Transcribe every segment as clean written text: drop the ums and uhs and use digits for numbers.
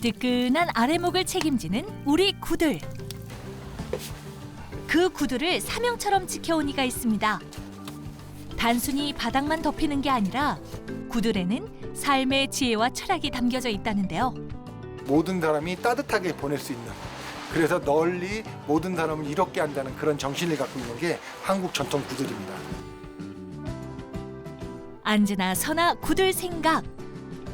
뜨끈한 아래목을 책임지는 우리 구들. 그 구들을 사명처럼 지켜온 이가 있습니다. 단순히 바닥만 덮이는 게 아니라 구들에는 삶의 지혜와 철학이 담겨져 있다는데요. 모든 사람이 따뜻하게 보낼 수 있는, 그래서 널리 모든 사람을 이롭게 한다는 그런 정신을 갖고 있는 게 한국 전통 구들입니다. 앉으나 서나 구들 생각.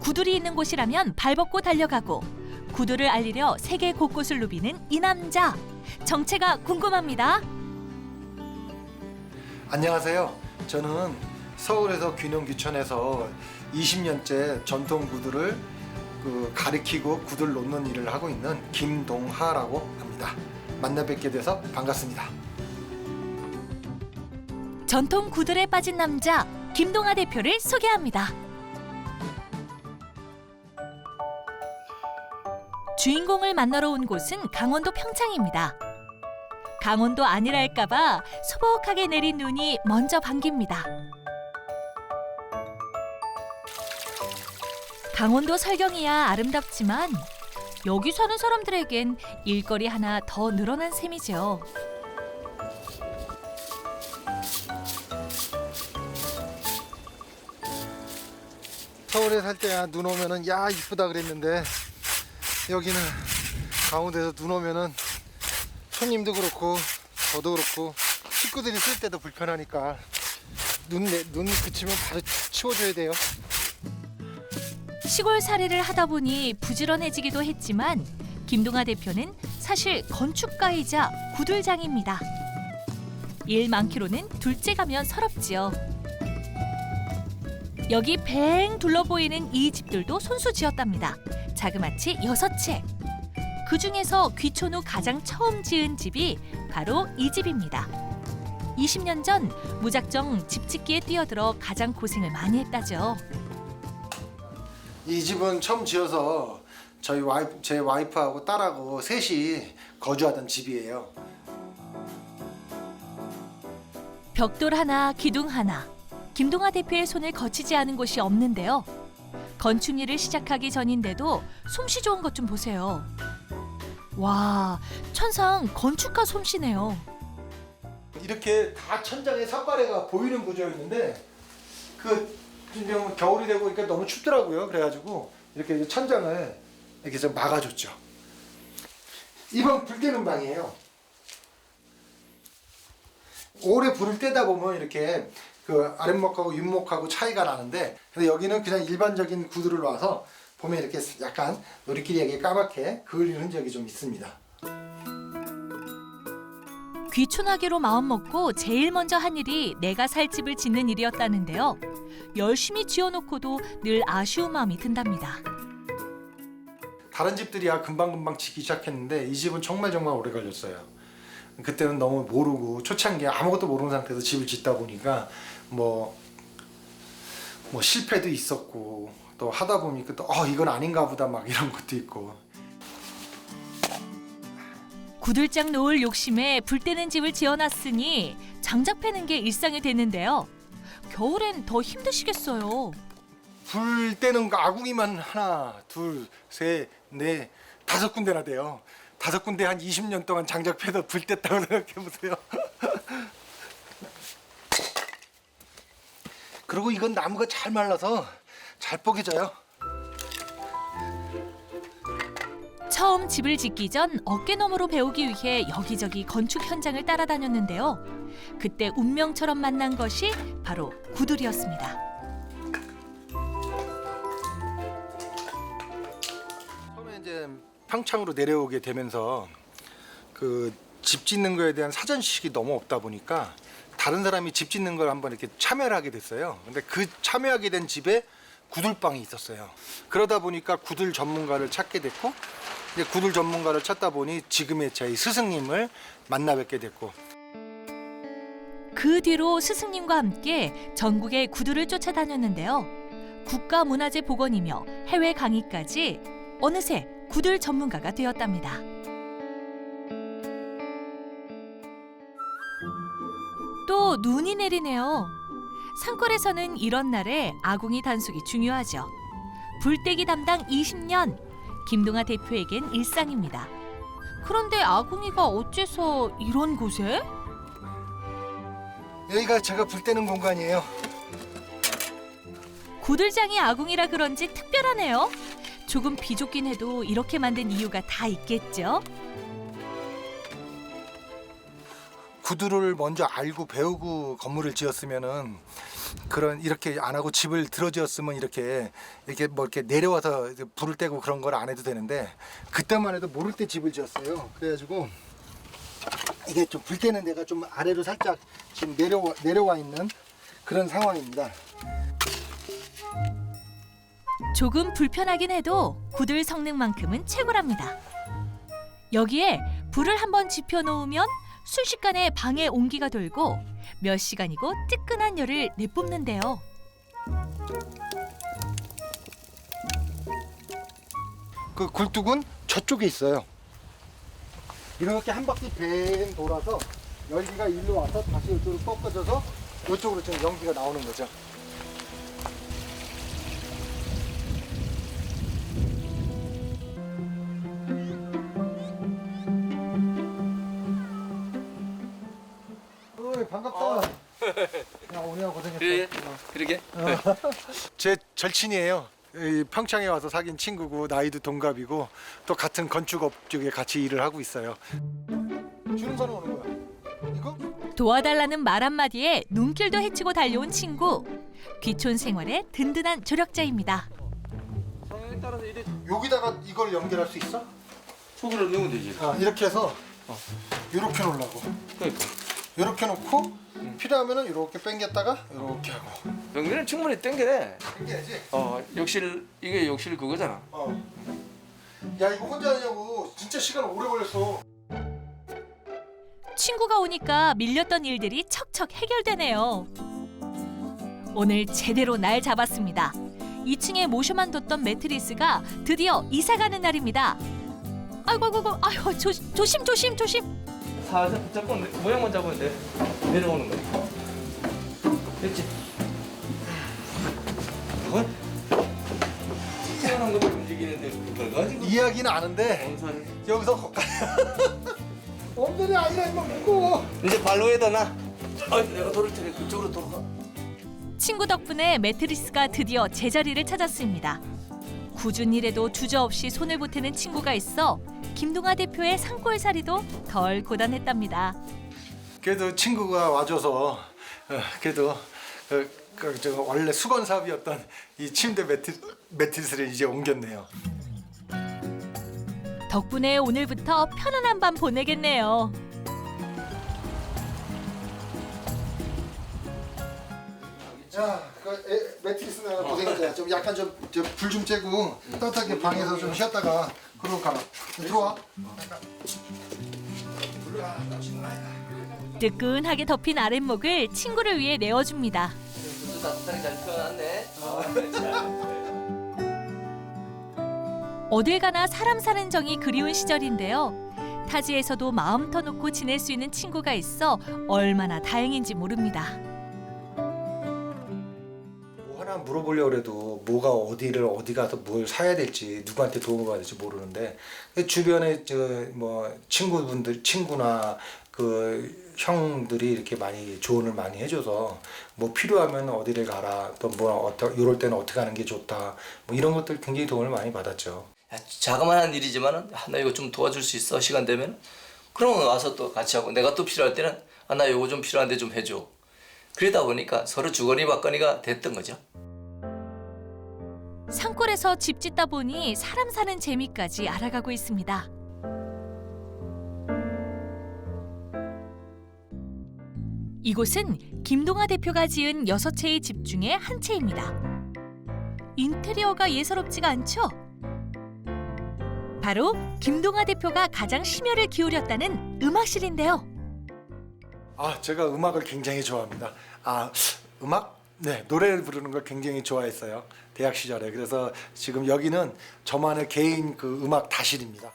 구들이 있는 곳이라면 발벗고 달려가고 구들을 알리려 세계 곳곳을 누비는 이 남자. 정체가 궁금합니다. 안녕하세요. 저는 서울에서 균형 규천에서 20년째 전통 구들을 가르치고 구들 놓는 일을 하고 있는 김동하라고 합니다. 만나 뵙게 돼서 반갑습니다. 전통 구들에 빠진 남자 김동하 대표를 소개합니다. 주인공을 만나러 온 곳은 강원도 평창입니다. 강원도 아니랄까봐 소복하게 내린 눈이 먼저 반깁니다. 강원도 설경이야 아름답지만 여기 사는 사람들에겐 일거리 하나 더 늘어난 셈이죠. 서울에 살 때야 눈 오면은 야 이쁘다 그랬는데 여기는 강원도에서 눈 오면은 손님도 그렇고 저도 그렇고 식구들이 쓸 때도 불편하니까 눈 그치면 바로 치워줘야 돼요. 시골 살이를 하다 보니 부지런해지기도 했지만 김동하 대표는 사실 건축가이자 구들장입니다. 일 많기로는 둘째 가면 서럽지요. 여기 뱅 둘러 보이는 이 집들도 손수 지었답니다. 자그마치 6채. 그중에서 귀촌 후 가장 처음 지은 집이 바로 이 집입니다. 20년 전 무작정 집 짓기에 뛰어들어 가장 고생을 많이 했다죠. 이 집은 처음 지어서 제 와이프하고 딸하고 셋이 거주하던 집이에요. 벽돌 하나, 기둥 하나. 김동하 대표의 손을 거치지 않은 곳이 없는데요. 건축 일을 시작하기 전인데도 솜씨 좋은 것 좀 보세요. 와, 천상 건축가 솜씨네요. 이렇게 다 천장에 석가래가 보이는 구조였는데 지금 겨울이 되고 그러니까 너무 춥더라고요. 그래가지고 이렇게 천장을 이렇게 좀 막아줬죠. 이번 불 때는 방이에요. 오래 불을 떼다 보면 이렇게 그 아랫목하고 윗목하고 차이가 나는데, 근데 여기는 그냥 일반적인 구두를 놔서 보면 이렇게 약간 우리끼리 까맣게 그을린 흔적이 좀 있습니다. 귀촌하기로 마음먹고 제일 먼저 한 일이 내가 살 집을 짓는 일이었다는데요. 열심히 지어놓고도 늘 아쉬운 마음이 든답니다. 다른 집들이야 금방금방 짓기 시작했는데 이 집은 정말 오래 걸렸어요. 그때는 너무 모르고 초창기에 아무것도 모르는 상태에서 집을 짓다 보니까 뭐 실패도 있었고 또 하다 보니까 또 이건 아닌가 보다 막 이런 것도 있고. 구들장 놓을 욕심에 불 때는 집을 지어놨으니 장작 패는 게 일상이 됐는데요. 겨울엔 더 힘드시겠어요. 불 때는 아궁이만 하나, 둘, 셋, 넷, 5군데나 돼요. 5군데 한 20년 동안 장작 패서 불 뗐다고 생각해보세요. 그리고 이건 나무가 잘 말라서 잘 뽀개져요. 처음 집을 짓기 전 어깨너머로 배우기 위해 여기저기 건축 현장을 따라다녔는데요. 그때 운명처럼 만난 것이 바로 구들이었습니다. 처음에 이제 평창으로 내려오게 되면서 그 집 짓는 거에 대한 사전 지식이 너무 없다 보니까 다른 사람이 집 짓는 걸 한번 이렇게 참여를 하게 됐어요. 근데 그 참여하게 된 집에 구들방이 있었어요. 그러다 보니까 구들 전문가를 찾게 됐고, 이제 구들 전문가를 찾다 보니 지금의 제 스승님을 만나 뵙게 됐고, 그 뒤로 스승님과 함께 전국의 구들을 쫓아다녔는데요. 국가문화재 복원이며 해외 강의까지 어느새 구들 전문가가 되었답니다. 또 눈이 내리네요. 산골에서는 이런 날에 아궁이 단속이 중요하죠. 불떼기 담당 20년, 김동아 대표에겐 일상입니다. 그런데 아궁이가 어째서 이런 곳에? 여기가 제가 불 때는 공간이에요. 구들장이 아궁이라 그런지 특별하네요. 조금 비좁긴 해도 이렇게 만든 이유가 다 있겠죠? 구두를 먼저 알고 배우고 건물을 지었으면은 그런 이렇게 안 하고 집을 들어지었으면 이렇게 뭐 이렇게 내려와서 이제 불을 떼고 그런 걸 안 해도 되는데 그때만 해도 모를 때 집을 지었어요. 그래가지고 이게 좀 불 때는 데가 좀 아래로 살짝 지금 내려와 있는 그런 상황입니다. 조금 불편하긴 해도 구들 성능만큼은 최고랍니다. 여기에 불을 한번 지펴놓으면 순식간에 방에 온기가 돌고 몇 시간이고 뜨끈한 열을 내뿜는데요. 그 굴뚝은 저쪽에 있어요. 이렇게 한 바퀴 뱅 돌아서 열기가 일로 와서 다시 이쪽으로 꺾어져서 이쪽으로 지금 연기가 나오는 거죠. 어이, 반갑다. 야, 오늘 고생했어. 그래, 그러게. 제 절친이에요. 이 평창에 와서 사귄 친구고 나이도 동갑이고 또 같은 건축업 쪽에 같이 일을 하고 있어요. 주는 사람 오는 거야. 이거? 도와달라는 말 한마디에 눈길도 헤치고 달려온 친구. 귀촌 생활의 든든한 조력자입니다. 상황에 따라서 이래 여기다가 이걸 연결할 수 있어? 속으로 넣으면 되지. 이렇게 해서 이렇게 놓으려고. 그러니까 이렇게 놓고 필요하면은 이렇게 당겼다가 이렇게 하고. 연기는 충분히 땡겨내. 당겨야지. 욕실 이게 욕실 그거잖아. 야, 이거 혼자 하냐고. 진짜 시간 오래 걸렸어. 친구가 오니까 밀렸던 일들이 척척 해결되네요. 오늘 제대로 날 잡았습니다. 2층에 모셔만 뒀던 매트리스가 드디어 이사 가는 날입니다. 아이고, 조심. 살살 붙잡고 모양만 잡으면 돼. 내려오는 거야. 됐지? 이건 시원한 것도 움직이는데 그걸 가지고 이야기는 아는데 엄살. 여기서 거기까지. 엄살이 아니라 이거 무거워. 이제 발로에다 놔. 내가 돌을 테니 그쪽으로 돌아가. 친구 덕분에 매트리스가 드디어 제자리를 찾았습니다. 굳은 일에도 주저없이 손을 보태는 친구가 있어 김동아 대표의 산골살이도 덜 고단했답니다. 그래도 친구가 와줘서 그래도 저 원래 수건 사업이었던 이 침대 매트리스를 이제 옮겼네요. 덕분에 오늘부터 편안한 밤 보내겠네요. 자, 매트리스 내가 고생했다. 좀 약간 불 좀 쬐고 따뜻하게 방에서 좀 쉬었다가 그러고 가라. 들어와. 뜨끈하게 덮인 아랫목을 친구를 위해 내어줍니다. 또 따뜻하게 잘 표현했네. 어딜 가나 사람 사는 정이 그리운 시절인데요. 타지에서도 마음 터놓고 지낼 수 있는 친구가 있어 얼마나 다행인지 모릅니다. 뭐 하나 물어보려고 해도 뭐가 어디 가서 뭘 사야 될지 누구한테 도움을 받아야 될지 모르는데 주변에 친구나 그 형들이 이렇게 많이 조언을 많이 해줘서 뭐 필요하면 어디를 가라 또 뭐 이럴 때는 어떻게 하는 게 좋다 뭐 이런 것들 굉장히 도움을 많이 받았죠. 자그마한 일이지만은 나 이거 좀 도와줄 수 있어 시간 되면 그러면 와서 또 같이 하고 내가 또 필요할 때는 나 이거 좀 필요한데 좀 해줘. 그러다 보니까 서로 주거니 받거니가 됐던 거죠. 산골에서 집 짓다 보니 사람 사는 재미까지 알아가고 있습니다. 이곳은 김동아 대표가 지은 6채의 집 중에 한 채입니다. 인테리어가 예사롭지가 않죠? 바로 김동아 대표가 가장 심혈을 기울였다는 음악실인데요. 제가 음악을 굉장히 좋아합니다. 음악? 네, 노래를 부르는 걸 굉장히 좋아했어요. 대학 시절에. 그래서 지금 여기는 저만의 개인 그 음악 다실입니다.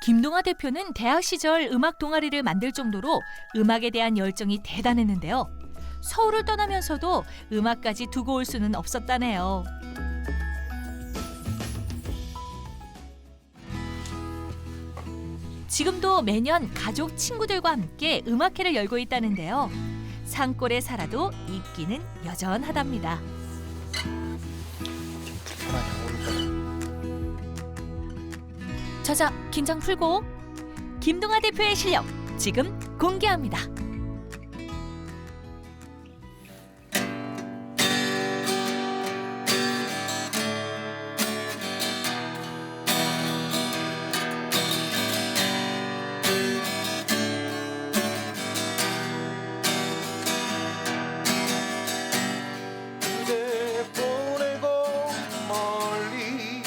김동아 대표는 대학 시절 음악 동아리를 만들 정도로 음악에 대한 열정이 대단했는데요. 서울을 떠나면서도 음악까지 두고 올 수는 없었다네요. 지금도 매년 가족, 친구들과 함께 음악회를 열고 있다는데요. 산골에 살아도 인기는 여전하답니다. 자자, 긴장 풀고 김동아 대표의 실력 지금 공개합니다. 그대 보내고 멀리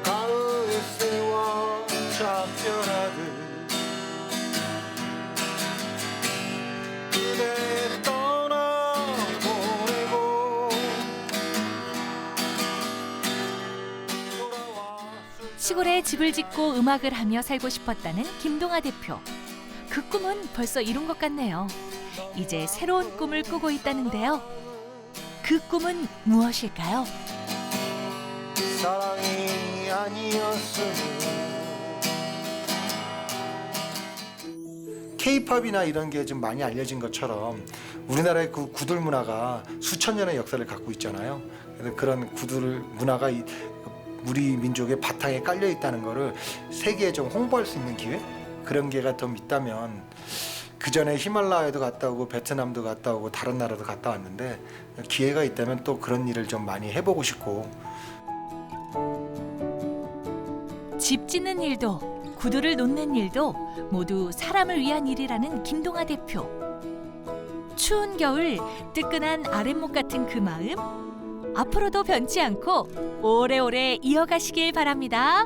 가을 새와 작별하듯 그대 떠나보내고 시골에 집을 짓고 음악을 하며 살고 싶었다는 김동아 대표. 그 꿈은 벌써 이룬 것 같네요. 이제 새로운 꿈을 꾸고 있다는데요. 그 꿈은 무엇일까요? 사랑이 아니었으면 K-팝이나 이런 게 좀 많이 알려진 것처럼 우리나라의 그 구들 문화가 수천 년의 역사를 갖고 있잖아요. 그래서 그런 구들 문화가 우리 민족의 바탕에 깔려 있다는 거를 세계에 좀 홍보할 수 있는 기회? 그런 게가 좀 있다면 그 전에 히말라야도 갔다 오고 베트남도 갔다 오고 다른 나라도 갔다 왔는데 기회가 있다면 또 그런 일을 좀 많이 해보고 싶고 집 짓는 일도 구두를 놓는 일도 모두 사람을 위한 일이라는 김동아 대표. 추운 겨울 뜨끈한 아랫목 같은 그 마음 앞으로도 변치 않고 오래오래 이어가시길 바랍니다.